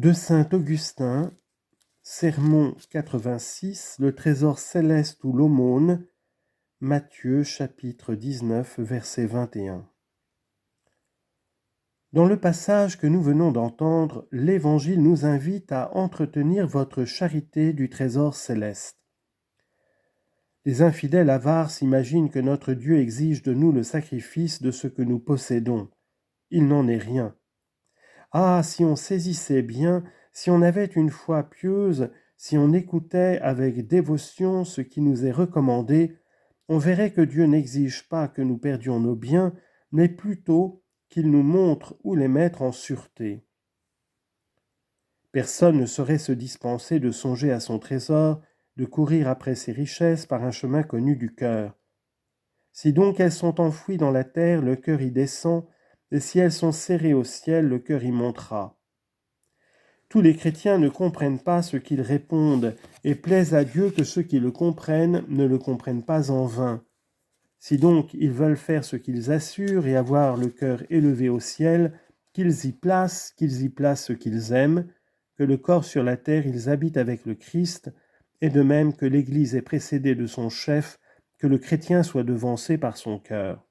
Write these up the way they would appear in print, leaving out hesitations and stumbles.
De saint Augustin, Sermon 86, le trésor céleste ou l'aumône, Matthieu chapitre 19, verset 21. Dans le passage que nous venons d'entendre, l'Évangile nous invite à entretenir votre charité du trésor céleste. Les infidèles avares s'imaginent que notre Dieu exige de nous le sacrifice de ce que nous possédons. Il n'en est rien. Ah, si on saisissait bien, si on avait une foi pieuse, si on écoutait avec dévotion ce qui nous est recommandé, on verrait que Dieu n'exige pas que nous perdions nos biens, mais plutôt qu'il nous montre où les mettre en sûreté. Personne ne saurait se dispenser de songer à son trésor, de courir après ses richesses par un chemin connu du cœur. Si donc elles sont enfouies dans la terre, le cœur y descend, et si elles sont serrées au ciel, le cœur y montera. Tous les chrétiens ne comprennent pas ce qu'ils répondent, et plaise à Dieu que ceux qui le comprennent ne le comprennent pas en vain. Si donc ils veulent faire ce qu'ils assurent et avoir le cœur élevé au ciel, qu'ils y placent ce qu'ils aiment, que le corps sur la terre ils habitent avec le Christ, et de même que l'Église est précédée de son chef, que le chrétien soit devancé par son cœur.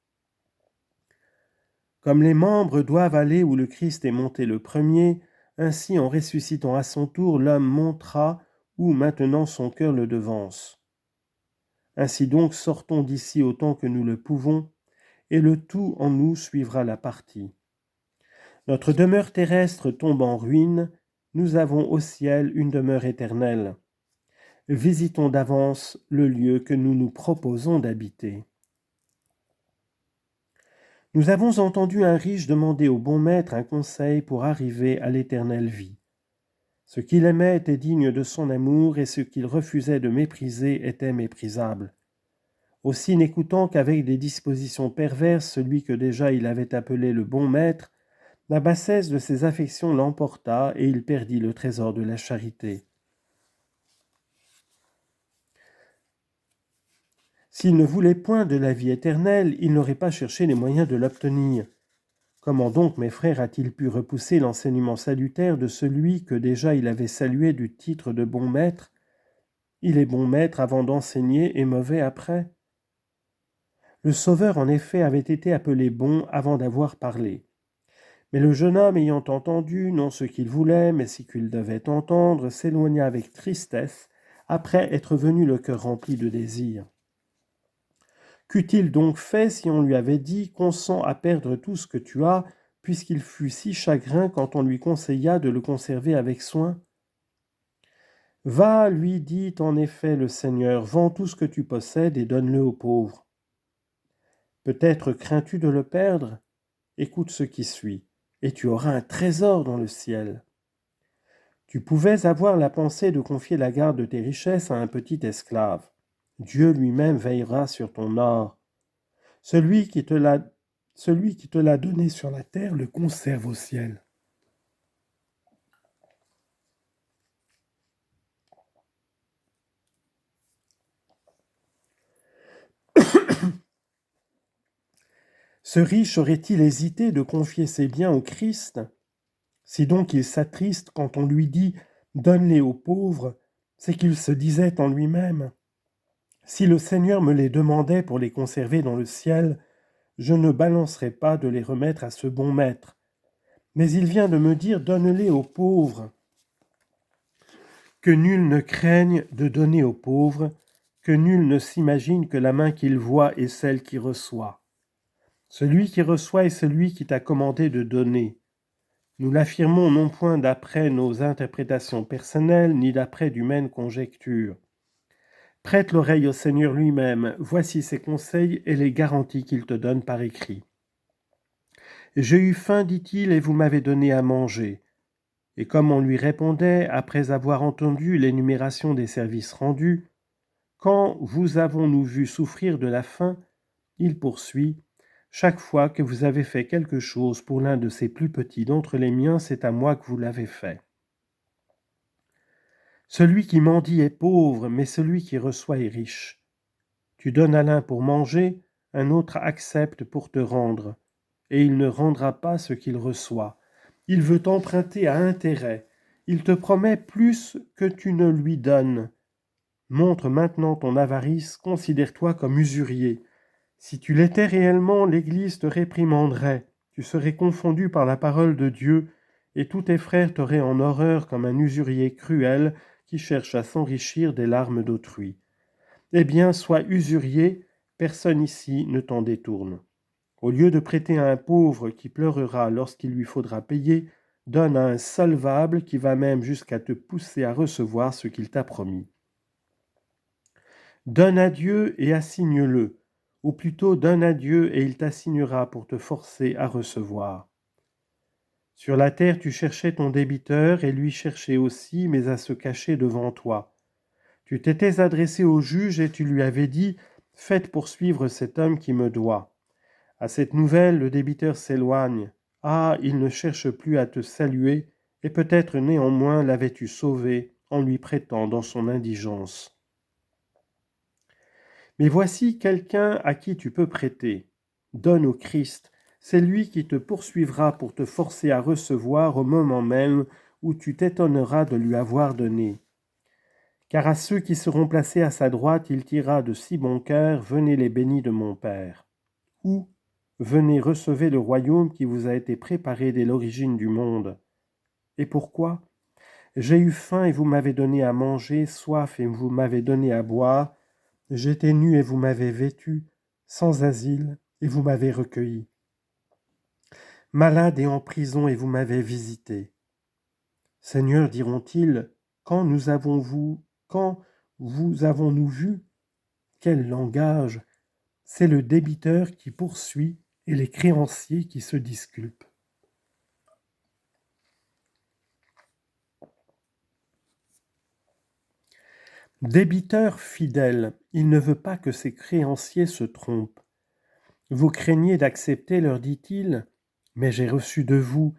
Comme les membres doivent aller où le Christ est monté le premier, ainsi en ressuscitant à son tour, l'homme montera où maintenant son cœur le devance. Ainsi donc sortons d'ici autant que nous le pouvons, et le tout en nous suivra la partie. Notre demeure terrestre tombe en ruine, nous avons au ciel une demeure éternelle. Visitons d'avance le lieu que nous nous proposons d'habiter. Nous avons entendu un riche demander au bon maître un conseil pour arriver à l'éternelle vie. Ce qu'il aimait était digne de son amour et ce qu'il refusait de mépriser était méprisable. Aussi, n'écoutant qu'avec des dispositions perverses celui que déjà il avait appelé le bon maître, la bassesse de ses affections l'emporta et il perdit le trésor de la charité. S'il ne voulait point de la vie éternelle, il n'aurait pas cherché les moyens de l'obtenir. Comment donc, mes frères, a-t-il pu repousser l'enseignement salutaire de celui que déjà il avait salué du titre de bon maître ? Il est bon maître avant d'enseigner et mauvais après. Le Sauveur, en effet, avait été appelé bon avant d'avoir parlé. Mais le jeune homme, ayant entendu, non ce qu'il voulait, mais ce qu'il devait entendre, s'éloigna avec tristesse, après être venu le cœur rempli de désirs. Qu'eût-il donc fait si on lui avait dit « Consens à perdre tout ce que tu as », puisqu'il fut si chagrin quand on lui conseilla de le conserver avec soin ? Va, lui dit en effet le Seigneur, vends tout ce que tu possèdes et donne-le aux pauvres. Peut-être crains-tu de le perdre ? Écoute ce qui suit, et tu auras un trésor dans le ciel. Tu pouvais avoir la pensée de confier la garde de tes richesses à un petit esclave. Dieu lui-même veillera sur ton or. Celui qui te l'a donné sur la terre le conserve au ciel. Ce riche aurait-il hésité de confier ses biens au Christ ? Si donc il s'attriste quand on lui dit « Donne-les aux pauvres », c'est qu'il se disait en lui-même « Si le Seigneur me les demandait pour les conserver dans le ciel, je ne balancerais pas de les remettre à ce bon maître. Mais il vient de me dire « Donne-les aux pauvres ». Que nul ne craigne de donner aux pauvres, que nul ne s'imagine que la main qu'il voit est celle qui reçoit. Celui qui reçoit est celui qui t'a commandé de donner. Nous l'affirmons non point d'après nos interprétations personnelles, ni d'après d'humaines conjectures. Prête l'oreille au Seigneur lui-même, voici ses conseils et les garanties qu'il te donne par écrit. J'ai eu faim, dit-il, et vous m'avez donné à manger. Et comme on lui répondait, après avoir entendu l'énumération des services rendus, quand vous avons-nous vu souffrir de la faim, il poursuit, chaque fois que vous avez fait quelque chose pour l'un de ces plus petits d'entre les miens, c'est à moi que vous l'avez fait. Celui qui mendie est pauvre, mais celui qui reçoit est riche. Tu donnes à l'un pour manger, un autre accepte pour te rendre, et il ne rendra pas ce qu'il reçoit. Il veut emprunter à intérêt. Il te promet plus que tu ne lui donnes. Montre maintenant ton avarice, considère-toi comme usurier. Si tu l'étais réellement, l'Église te réprimanderait. Tu serais confondu par la parole de Dieu, et tous tes frères t'auraient en horreur comme un usurier cruel qui cherche à s'enrichir des larmes d'autrui. Eh bien, sois usurier, personne ici ne t'en détourne. Au lieu de prêter à un pauvre qui pleurera lorsqu'il lui faudra payer, donne à un solvable qui va même jusqu'à te pousser à recevoir ce qu'il t'a promis. Donne à Dieu et assigne-le, ou plutôt donne à Dieu et il t'assignera pour te forcer à recevoir. Sur la terre tu cherchais ton débiteur et lui cherchait aussi, mais à se cacher devant toi. Tu t'étais adressé au juge et tu lui avais dit « Faites poursuivre cet homme qui me doit ». À cette nouvelle, le débiteur s'éloigne. Ah, il ne cherche plus à te saluer, et peut-être néanmoins l'avais-tu sauvé en lui prêtant dans son indigence. Mais voici quelqu'un à qui tu peux prêter. Donne au Christ, c'est lui qui te poursuivra pour te forcer à recevoir au moment même où tu t'étonneras de lui avoir donné. Car à ceux qui seront placés à sa droite, il dira de si bon cœur, venez les bénis de mon Père. Ou, venez recevez le royaume qui vous a été préparé dès l'origine du monde. Et pourquoi ? J'ai eu faim et vous m'avez donné à manger, soif et vous m'avez donné à boire, j'étais nu et vous m'avez vêtu, sans asile et vous m'avez recueilli. Malade et en prison et vous m'avez visité. Seigneur, diront-ils, quand vous avons-nous vu ? Quel langage ! C'est le débiteur qui poursuit et les créanciers qui se disculpent. Débiteur fidèle, il ne veut pas que ses créanciers se trompent. Vous craignez d'accepter, leur dit-il, mais j'ai reçu de vous,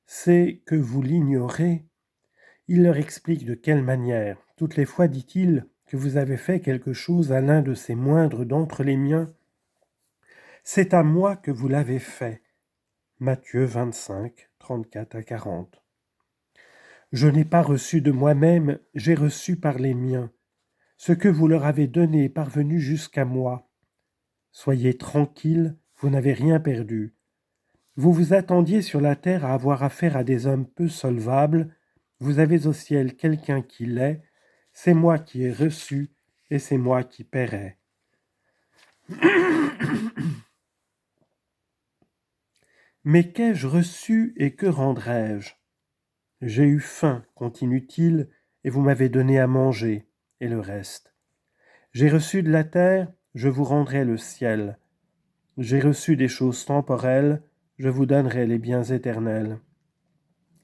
c'est que vous l'ignorez. Il leur explique de quelle manière. Toutes les fois, dit-il, que vous avez fait quelque chose à l'un de ces moindres d'entre les miens, c'est à moi que vous l'avez fait. Matthieu 25, 34 à 40. Je n'ai pas reçu de moi-même, j'ai reçu par les miens. Ce que vous leur avez donné est parvenu jusqu'à moi. Soyez tranquilles, vous n'avez rien perdu. Vous vous attendiez sur la terre à avoir affaire à des hommes peu solvables, vous avez au ciel quelqu'un qui l'est, c'est moi qui ai reçu et c'est moi qui paierai. Mais qu'ai-je reçu et que rendrai-je ? J'ai eu faim, continue-t-il, et vous m'avez donné à manger, et le reste. J'ai reçu de la terre, je vous rendrai le ciel. J'ai reçu des choses temporelles, je vous donnerai les biens éternels.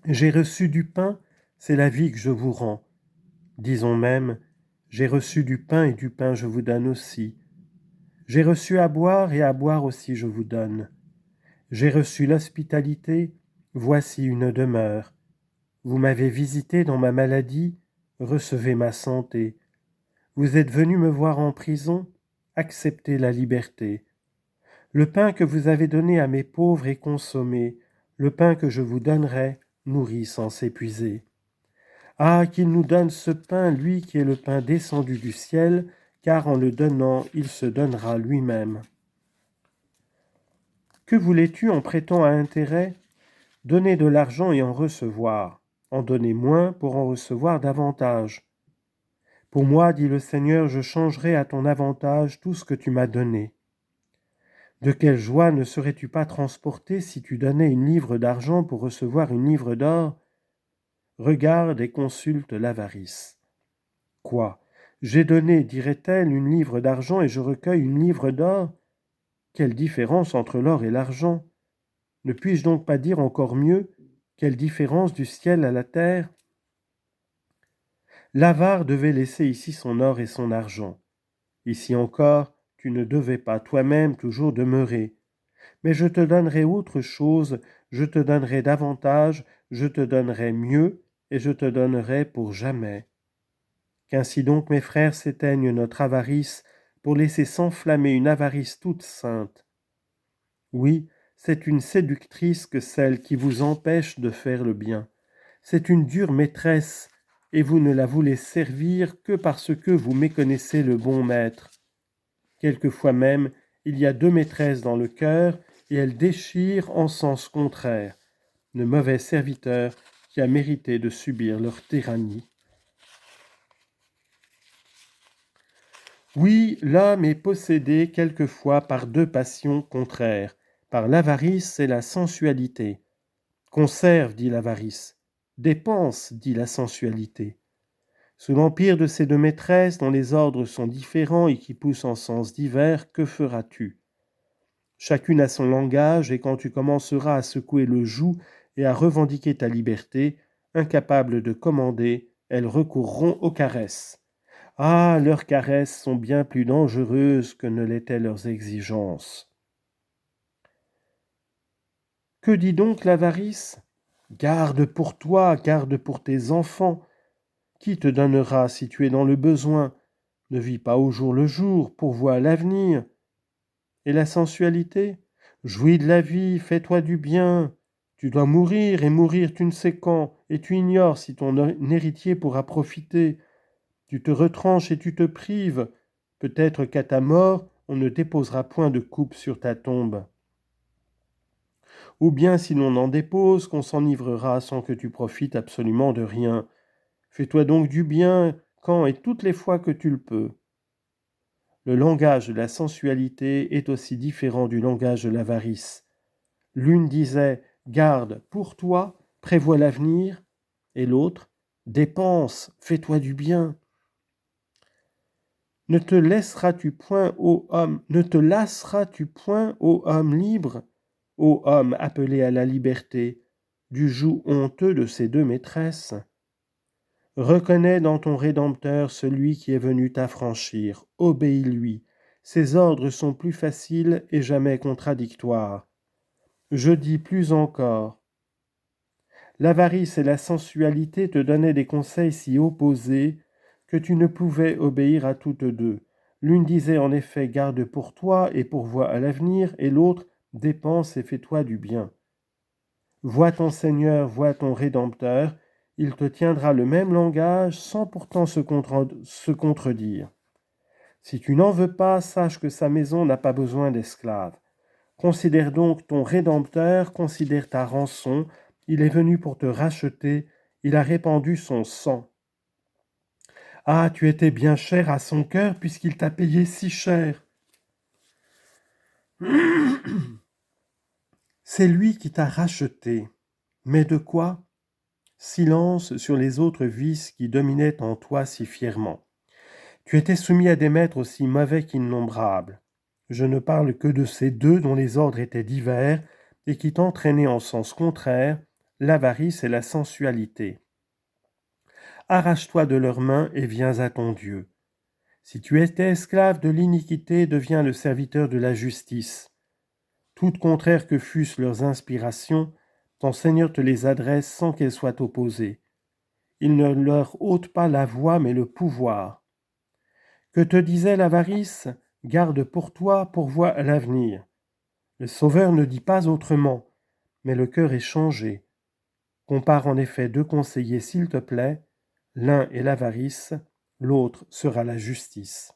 J'ai reçu du pain, c'est la vie que je vous rends. Disons même, j'ai reçu du pain et du pain je vous donne aussi. J'ai reçu à boire et à boire aussi je vous donne. J'ai reçu l'hospitalité, voici une demeure. Vous m'avez visité dans ma maladie, recevez ma santé. Vous êtes venu me voir en prison, acceptez la liberté. Le pain que vous avez donné à mes pauvres est consommé, le pain que je vous donnerai nourrit sans s'épuiser. Ah, qu'il nous donne ce pain, lui qui est le pain descendu du ciel, car en le donnant, il se donnera lui-même. Que voulais-tu en prêtant à intérêt ? Donner de l'argent et en recevoir, en donner moins pour en recevoir davantage. Pour moi, dit le Seigneur, je changerai à ton avantage tout ce que tu m'as donné. De quelle joie ne serais-tu pas transporté si tu donnais une livre d'argent pour recevoir une livre d'or ? Regarde et consulte l'avarice. Quoi ? J'ai donné, dirait-elle, une livre d'argent et je recueille une livre d'or ? Quelle différence entre l'or et l'argent ? Ne puis-je donc pas dire encore mieux, quelle différence du ciel à la terre ? L'avare devait laisser ici son or et son argent. Ici encore, tu ne devais pas toi-même toujours demeurer. Mais je te donnerai autre chose, je te donnerai davantage, je te donnerai mieux, et je te donnerai pour jamais. Qu'ainsi donc, mes frères, s'éteigne notre avarice, pour laisser s'enflammer une avarice toute sainte. Oui, c'est une séductrice que celle qui vous empêche de faire le bien. C'est une dure maîtresse, et vous ne la voulez servir que parce que vous méconnaissez le bon maître. Quelquefois même, il y a deux maîtresses dans le cœur, et elles déchirent en sens contraire. Le mauvais serviteur qui a mérité de subir leur tyrannie. Oui, l'homme est possédé quelquefois par deux passions contraires, par l'avarice et la sensualité. Conserve, dit l'avarice. Dépense, dit la sensualité. Sous l'empire de ces deux maîtresses, dont les ordres sont différents et qui poussent en sens divers, que feras-tu ? Chacune a son langage, et quand tu commenceras à secouer le joug et à revendiquer ta liberté, incapables de commander, elles recourront aux caresses. Ah, leurs caresses sont bien plus dangereuses que ne l'étaient leurs exigences. Que dit donc l'avarice ? Garde pour toi, garde pour tes enfants. Qui te donnera si tu es dans le besoin ? Ne vis pas au jour le jour, pourvois à l'avenir. Et la sensualité ? Jouis de la vie, fais-toi du bien. Tu dois mourir, et mourir tu ne sais quand, et tu ignores si ton héritier pourra profiter. Tu te retranches et tu te prives. Peut-être qu'à ta mort, on ne déposera point de coupe sur ta tombe. Ou bien si l'on en dépose, qu'on s'enivrera sans que tu profites absolument de rien. Fais-toi donc du bien quand et toutes les fois que tu le peux. Le langage de la sensualité est aussi différent du langage de l'avarice. L'une disait « Garde pour toi, prévois l'avenir » et l'autre « Dépense, fais-toi du bien ». Ne te lasseras-tu point, ô homme libre, ô homme appelé à la liberté, du joug honteux de ces deux maîtresses ? Reconnais dans ton Rédempteur celui qui est venu t'affranchir, obéis-lui. Ses ordres sont plus faciles et jamais contradictoires. Je dis plus encore. L'avarice et la sensualité te donnaient des conseils si opposés que tu ne pouvais obéir à toutes deux. L'une disait en effet « garde pour toi et pourvois à l'avenir » et l'autre « dépense et fais-toi du bien ». Vois ton Seigneur, vois ton Rédempteur, il te tiendra le même langage sans pourtant se contredire. Si tu n'en veux pas, sache que sa maison n'a pas besoin d'esclaves. Considère donc ton Rédempteur, considère ta rançon, il est venu pour te racheter, il a répandu son sang. Ah, tu étais bien cher à son cœur puisqu'il t'a payé si cher. C'est lui qui t'a racheté. Mais de quoi ? Silence sur les autres vices qui dominaient en toi si fièrement. Tu étais soumis à des maîtres aussi mauvais qu'innombrables. Je ne parle que de ces deux dont les ordres étaient divers et qui t'entraînaient en sens contraire, l'avarice et la sensualité. Arrache-toi de leurs mains et viens à ton Dieu. Si tu étais esclave de l'iniquité, deviens le serviteur de la justice. Toutes contraires que fussent leurs inspirations, ton Seigneur te les adresse sans qu'elles soient opposées. Il ne leur ôte pas la voix mais le pouvoir. Que te disait l'avarice ? Garde pour toi, pourvois à l'avenir. Le Sauveur ne dit pas autrement, mais le cœur est changé. Compare en effet deux conseillers s'il te plaît, l'un est l'avarice, l'autre sera la justice.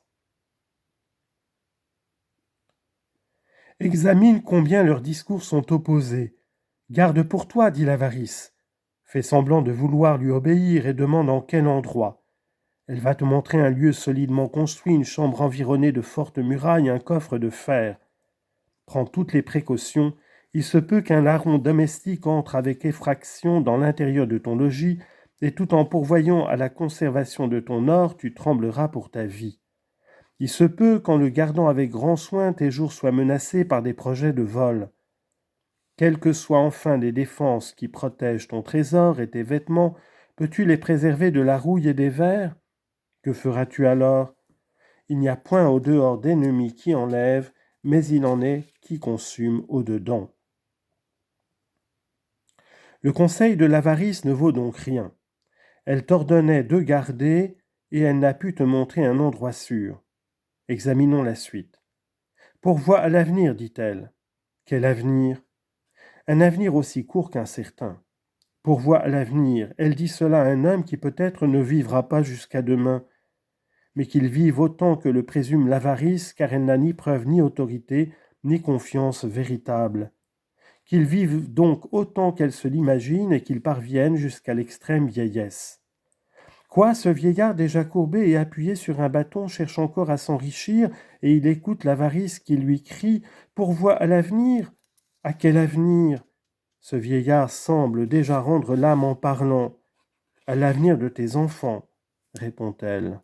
Examine combien leurs discours sont opposés. Garde pour toi, dit l'avarice. Fais semblant de vouloir lui obéir et demande en quel endroit. Elle va te montrer un lieu solidement construit, une chambre environnée de fortes murailles, un coffre de fer. Prends toutes les précautions, il se peut qu'un larron domestique entre avec effraction dans l'intérieur de ton logis, et tout en pourvoyant à la conservation de ton or, tu trembleras pour ta vie. Il se peut qu'en le gardant avec grand soin, tes jours soient menacés par des projets de vol. Quelles que soient enfin les défenses qui protègent ton trésor et tes vêtements, peux-tu les préserver de la rouille et des vers ? Que feras-tu alors ? Il n'y a point au dehors d'ennemi qui enlève, mais il en est qui consume au dedans. Le conseil de l'avarice ne vaut donc rien. Elle t'ordonnait de garder, et elle n'a pu te montrer un endroit sûr. Examinons la suite. Pourvois à l'avenir, dit-elle. Quel avenir ? Un avenir aussi court qu'incertain. pourvoit à l'avenir. Elle dit cela à un homme qui peut-être ne vivra pas jusqu'à demain, mais qu'il vive autant que le présume l'avarice, car elle n'a ni preuve ni autorité, ni confiance véritable. Qu'il vive donc autant qu'elle se l'imagine et qu'il parvienne jusqu'à l'extrême vieillesse. Quoi, ce vieillard déjà courbé et appuyé sur un bâton cherche encore à s'enrichir, et il écoute l'avarice qui lui crie « Pourvois à l'avenir !» À quel avenir ? Ce vieillard semble déjà rendre l'âme en parlant. « À l'avenir de tes enfants, répond-elle.